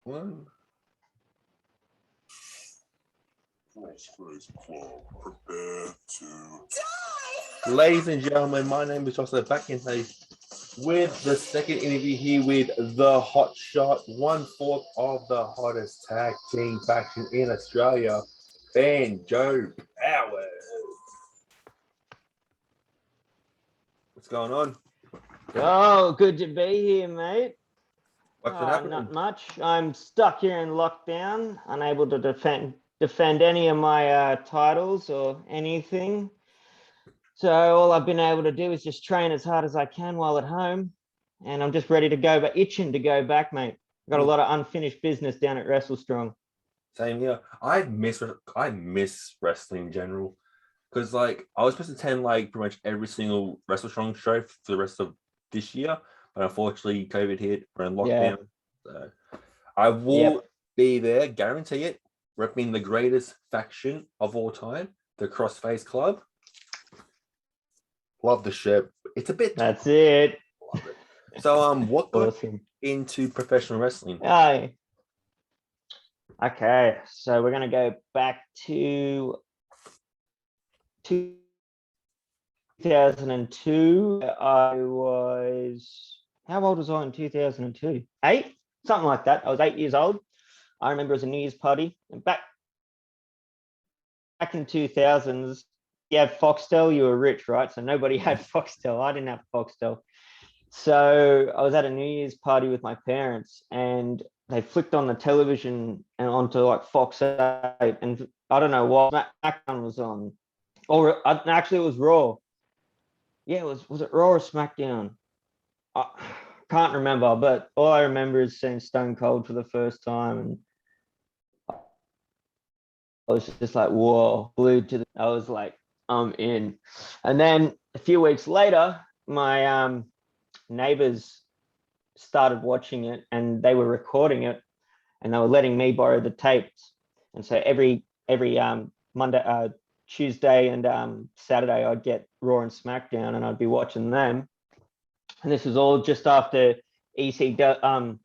One. Prepare to die. Ladies and gentlemen, my name is Jocelyn, back in today with the second interview here with the Hot Shot, 1/4 of the hottest tag team faction in Australia, Banjo Powers. What's going on? Oh, good to be here, mate. What's been happening? Not much. I'm stuck here in lockdown, unable to defend any of my titles or anything. So all I've been able to do is just train as hard as I can while at home, and I'm just ready to go, but itching to go back, mate. I've got a lot of unfinished business down at WrestleStrong. Same here. I miss wrestling in general, because I was supposed to attend pretty much every single WrestleStrong show for the rest of this year, but unfortunately COVID hit. We're in lockdown. Yeah. So I will be there, guarantee it, repping the greatest faction of all time, the Crossface Club. Love the shirt. It's a bit. That's it. Love it. So what got awesome. into professional wrestling? Okay, so we're gonna go back to 2002. How old was I in 2002? 8, something like that. I was 8 years old. I remember it was a New Year's party, and back in 2000s, you had Foxtel. You were rich, right? So nobody had Foxtel. I didn't have Foxtel. So I was at a New Year's party with my parents, and they flicked on the television and onto Fox 8, and I don't know what SmackDown was on, or actually it was Raw. Yeah, was it Raw or SmackDown? I can't remember, but all I remember is seeing Stone Cold for the first time, and I was just like, whoa, glued to I was like, I'm in. And then a few weeks later, my neighbors started watching it, and they were recording it, and they were letting me borrow the tapes. And so every Monday, Tuesday, and Saturday, I'd get Raw and SmackDown, and I'd be watching them. And this was all just after WCW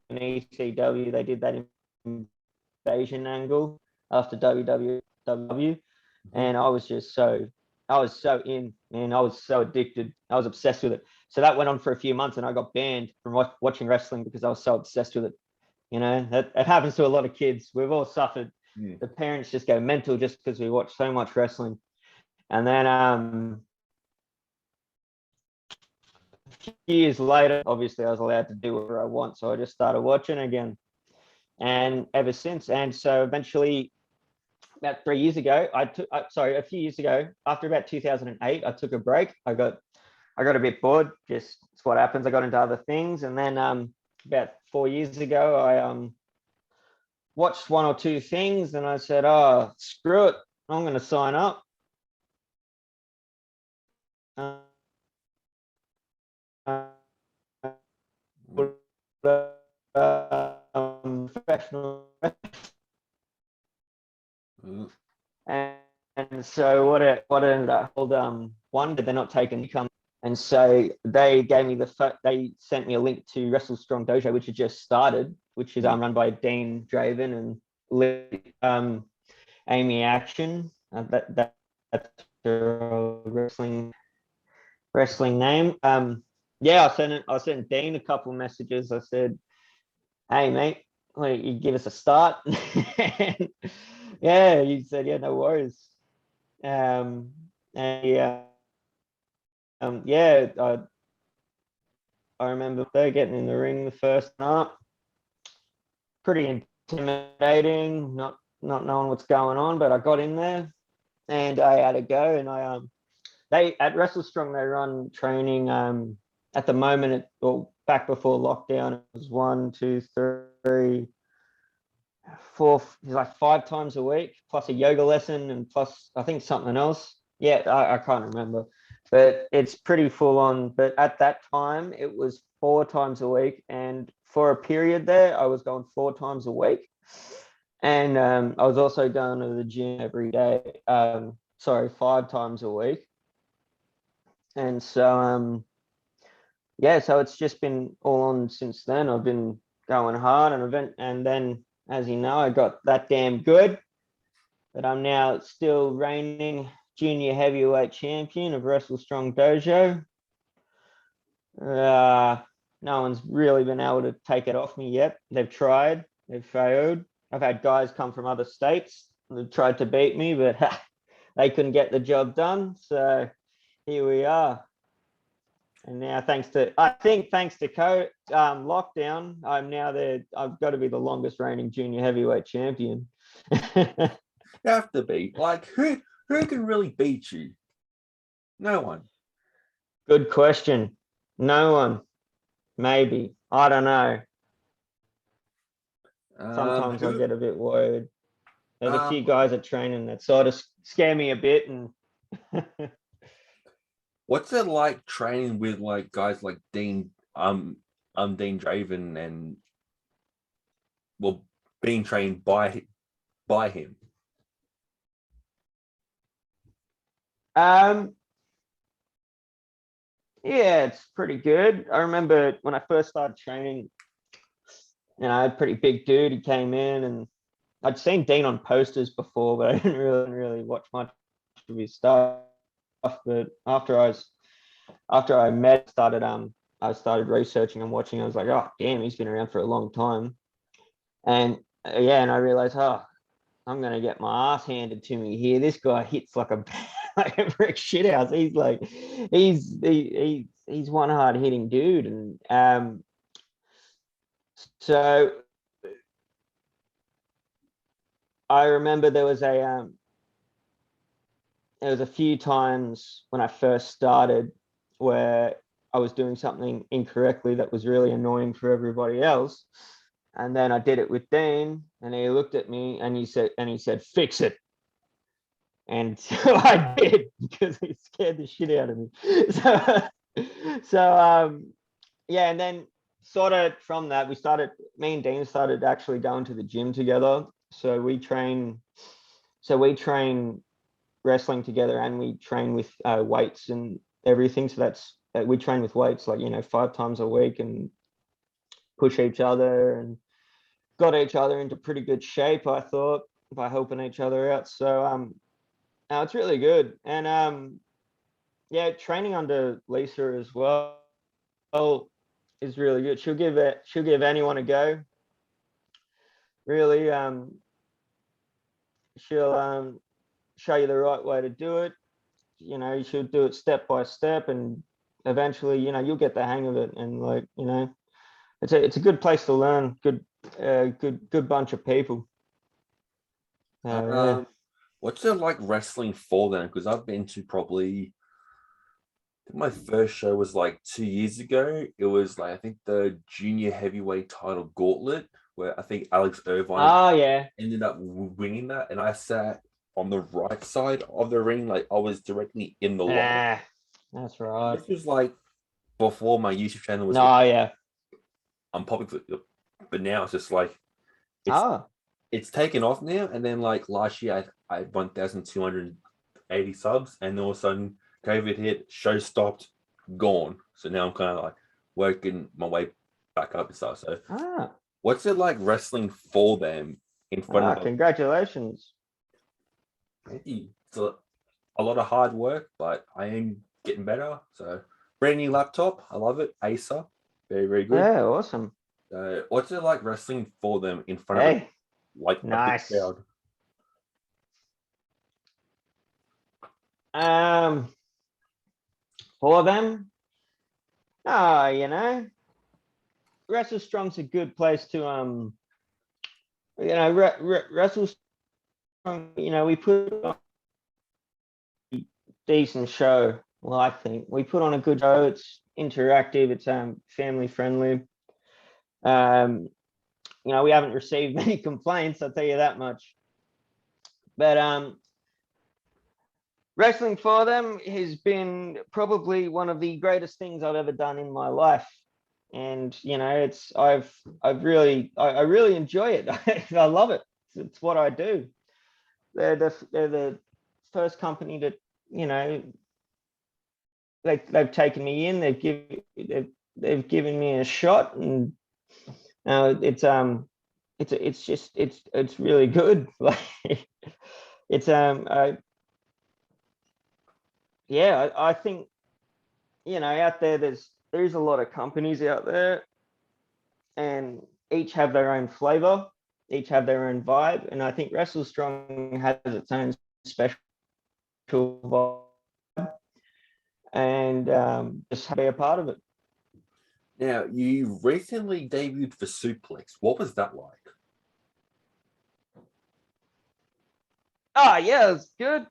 and ECW. They did that invasion angle after WWW, and I was so in, man. I was so addicted. I was obsessed with it. So that went on for a few months, and I got banned from watching wrestling because I was so obsessed with it. You know, that happens to a lot of kids. We've all suffered. The parents just go mental just because we watch so much wrestling. And then a few years later, obviously I was allowed to do whatever I want, so I just started watching again, and ever since. And so eventually, about 3 years ago, a few years ago, after about 2008, I took a break. I got a bit bored. Just it's what happens. I got into other things, and then about 4 years ago, I watched one or two things, and I said, "Oh, screw it, I'm going to sign up." Professional. And so what ended up called one, but they're not taking income. And so they gave me they sent me a link to WrestleStrong Dojo, which had just started, which is run by Dean Draven and Amy Action. That's her wrestling name. I sent Dean a couple of messages. I said, "Hey mate, you give us a start." And yeah, he said, "Yeah, no worries." And I remember getting in the ring the first night. Pretty intimidating, not knowing what's going on, but I got in there and I had a go. And they at WrestleStrong, they run training at the moment, back before lockdown, it was 1, 2, 3, 4, like 5 times a week, plus a yoga lesson, and plus I think something else. Yeah, I can't remember, but it's pretty full on. But at that time, it was 4 times a week, and for a period there, I was going 4 times a week, and I was also going to the gym every day. 5 times a week, and so yeah, so it's just been all on since then. I've been going hard and then, as you know, I got that damn good that I'm now still reigning junior heavyweight champion of Wrestle Strong Dojo. No one's really been able to take it off me yet. They've tried, they've failed. I've had guys come from other states that tried to beat me, but they couldn't get the job done. So here we are. And now, thanks to lockdown, I'm now there. I've got to be the longest reigning junior heavyweight champion. You have to be like who can really beat you? No one. Good question. No one. Maybe. I don't know. Sometimes I get a bit worried. There's a few guys at training that sort of scare me a bit. And what's it like training with like guys like Dean Draven and well being trained by him? Yeah, it's pretty good. I remember when I first started training, a pretty big dude. He came in, and I'd seen Dean on posters before, but I didn't really watch much of his stuff. But after I I started researching and watching. I was like, oh damn, he's been around for a long time. And and I realized, oh, I'm gonna get my ass handed to me here. This guy hits like a like a brick shit house. He's like, he's one hard hitting dude, and so I remember there was a few times when I first started where I was doing something incorrectly that was really annoying for everybody else. And then I did it with Dean, and he looked at me and he said, fix it. And so I did, because he scared the shit out of me. Yeah, and then sort of from that, me and Dean started actually going to the gym together. So we train wrestling together, and we train with weights and everything. So we train with weights like 5 times a week, and push each other, and got each other into pretty good shape, I thought, by helping each other out. So it's really good. And training under Lisa as well is really good. She'll give anyone a go. Really, she'll show you the right way to do it. She'll do it step by step, and eventually, you'll get the hang of it. And it's a good place to learn. Good bunch of people. What's it like wrestling for them? Because I've been to probably my first show was like 2 years ago. It was like I think the junior heavyweight title gauntlet, where I think Alex Irvine ended up winning that, and I sat on the right side of the ring, like I was directly in the line. That's right. This was like before my YouTube channel was I'm public, but now it's just like it's taken off now. And then like last year I had 1,280 subs, and all of a sudden COVID hit, show stopped, gone. So now I'm kind of like working my way back up and stuff. So what's it like wrestling for them in front of congratulations. Thank you. It's a lot of hard work, but I am getting better. So brand new laptop, I love it. Acer, very, very good. Yeah, awesome. What's it like wrestling for them in front of like nice. a big crowd? For them, Wrestle Strong's a good place to Wrestle Strong. We put on a decent show. Well, I think we put on a good show. It's interactive. It's family friendly. We haven't received many complaints, I'll tell you that much. But wrestling for them has been probably one of the greatest things I've ever done in my life. And I really enjoy it. I love it. It's what I do. They're the first company that they've taken me in. They've they've given me a shot, and it's really good. Like it's yeah, I think out there there's a lot of companies out there, and each have their own flavor, each have their own vibe, and I think Wrestle Strong has its own special vibe, and just be a part of it. Now, you recently debuted for Suplex. What was that like? Oh yeah, it's good.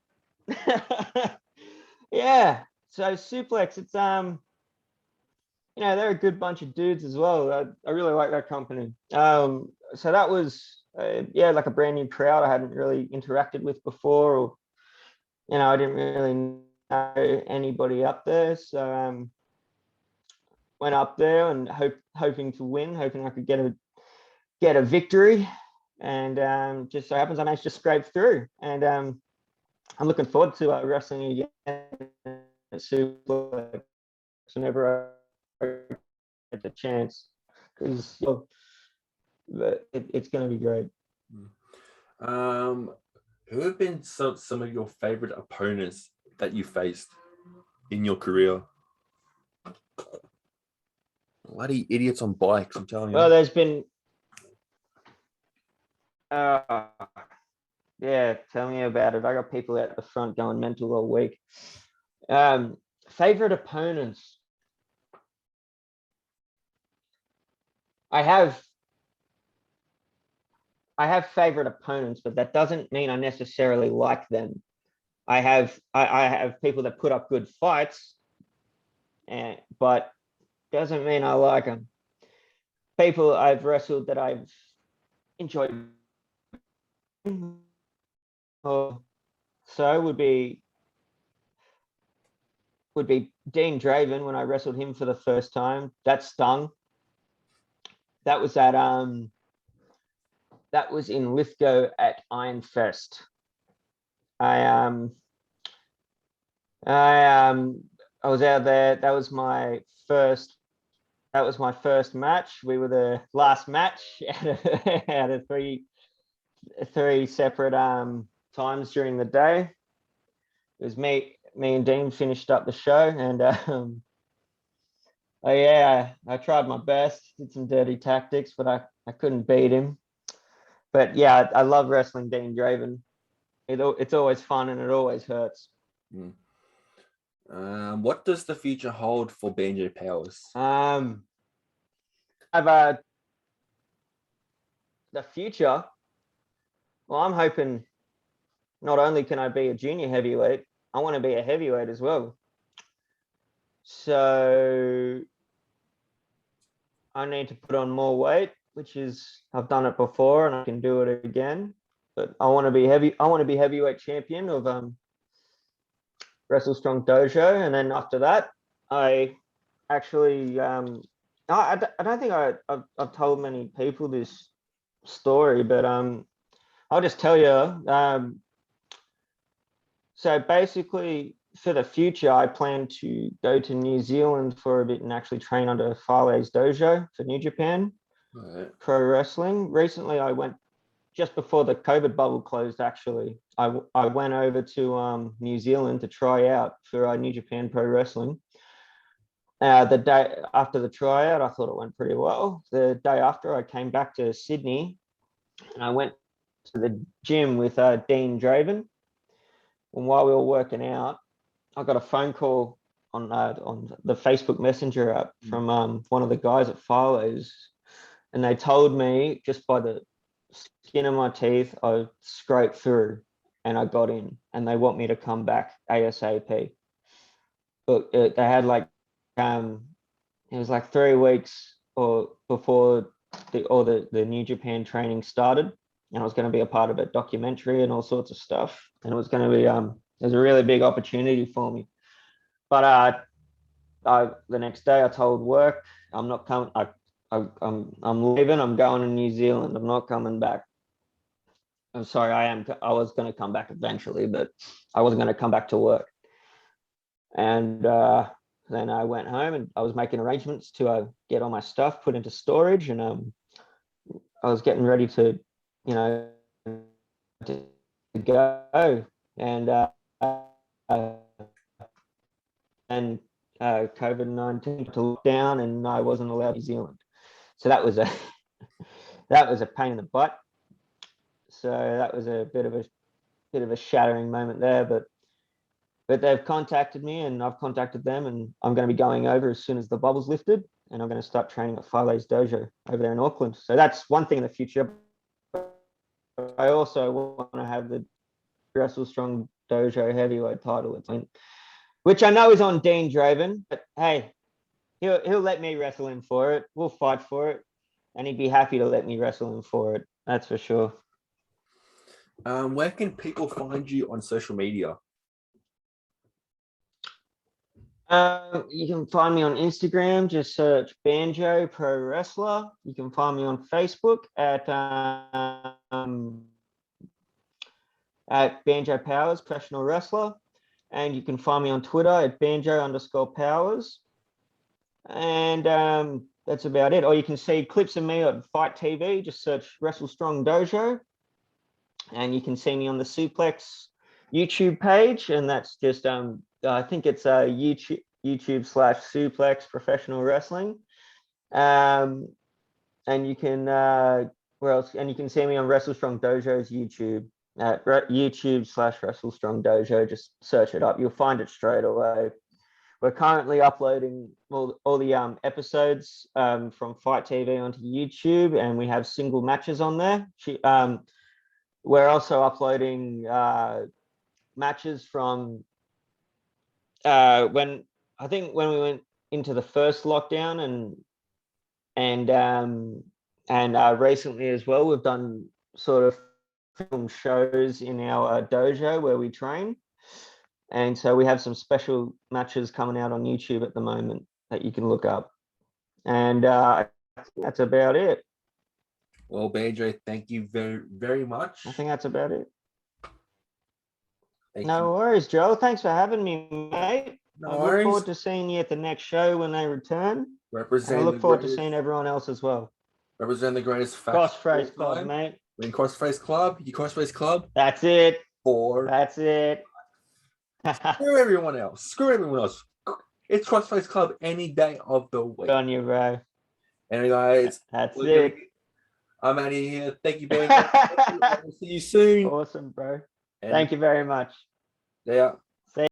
Yeah. So Suplex, it's they're a good bunch of dudes as well. I really like that company. So that was like a brand new crowd I hadn't really interacted with before, or I didn't really know anybody up there. So went up there and hoping to win, hoping I could get a victory, and just so happens I managed to scrape through. And I'm looking forward to wrestling again at Suplex whenever I get the chance, because it's going to be great. Who have been some of your favorite opponents that you faced in your career? Bloody idiots on bikes, I'm telling you. Well, there's been yeah, tell me about it. I got people out the front going mental all week. Favorite opponents. I have favorite opponents, but that doesn't mean I necessarily like them. I have people that put up good fights, but doesn't mean I like them. People I've wrestled that I've enjoyed so would be Dean Draven. When I wrestled him for the first time, that stung. That was in Lithgow at Iron Fest. I was out there. That was my first match. We were the last match out of three separate times during the day. It was me and Dean finished up the show, and I tried my best, did some dirty tactics, but I couldn't beat him. But yeah, I love wrestling Dean Draven. It's always fun and it always hurts. What does the future hold for Banjo Powers? I've the future. Well, I'm hoping not only can I be a junior heavyweight, I want to be a heavyweight as well. So I need to put on more weight, which is I've done it before and I can do it again. But I want to be heavyweight champion of Wrestle Strong Dojo, and then after that, I actually I don't think I've told many people this story, but I'll just tell you. So basically, for the future, I plan to go to New Zealand for a bit and actually train under Fale's dojo for New Japan Pro Wrestling. Recently, I went just before the COVID bubble closed. Actually, I went over to New Zealand to try out for New Japan Pro Wrestling. The day after the tryout, I thought it went pretty well. The day after, I came back to Sydney, and I went to the gym with Dean Draven. And while we were working out, I got a phone call on the Facebook Messenger app from one of the guys at Fale's, and they told me just by the skin of my teeth, I scraped through and I got in, and they want me to come back ASAP. But they had like it was like 3 weeks or before the New Japan training started, and I was going to be a part of a documentary and all sorts of stuff, and it was going to be it was a really big opportunity for me. But the next day I told work I'm not coming. I'm leaving. I'm going to New Zealand. I'm not coming back. I'm sorry. I was going to come back eventually, but I wasn't going to come back to work. And then I went home and I was making arrangements to get all my stuff put into storage, and I was getting ready to, you know, to go, and and COVID-19 to look down, and I wasn't allowed New Zealand. So that was a that was a pain in the butt. So that was a bit of a shattering moment there, but they've contacted me and I've contacted them, and I'm going to be going over as soon as the bubble's lifted, and I'm going to start training at File's dojo over there in Auckland. So that's one thing in the future. I also want to have the Wrestle Strong Dojo heavyweight title, which I know is on Dean Draven, but hey, he'll let me wrestle him for it. We'll fight for it, and he'd be happy to let me wrestle him for it. That's for sure. Where can people find you on social media? You can find me on Instagram. Just search Banjo Pro Wrestler. You can find me on Facebook at Banjo Powers Professional Wrestler, and you can find me on Twitter at Banjo_Powers. And that's about it. Or you can see clips of me on Fight TV. Just search Wrestle Strong Dojo, and you can see me on the Suplex YouTube page, and that's just I think it's YouTube/Suplex Professional Wrestling. And you can where else? And you can see me on Wrestle Strong Dojo's YouTube at YouTube/Wrestle Strong Dojo. Just search it up. You'll find it straight away. We're currently uploading all the episodes from Fight TV onto YouTube, and we have single matches on there. We're also uploading matches from when we went into the first lockdown, and recently as well, we've done sort of film shows in our dojo where we train, and so we have some special matches coming out on YouTube at the moment that you can look up, and I think that's about it. Well, Banjo, thank you very, very much. I think that's about it. Thank No you. worries, Joel. Thanks for having me, mate. No I look worries. forward to seeing you at the next show when they return. And I Represent look the forward to greatest- seeing everyone else as well. Represent the greatest faction. Crossface of all Club, time. mate. We're in Crossface Club. You Crossface Club That's it. for That's it. screw everyone else. Screw everyone else. It's Crossface Club any day of the week. Good on you, bro. Anyway, guys, That's we're it. I'm out of here. Thank you, Banjo. I'll see you soon. Awesome, bro. And Thank you very much. yeah.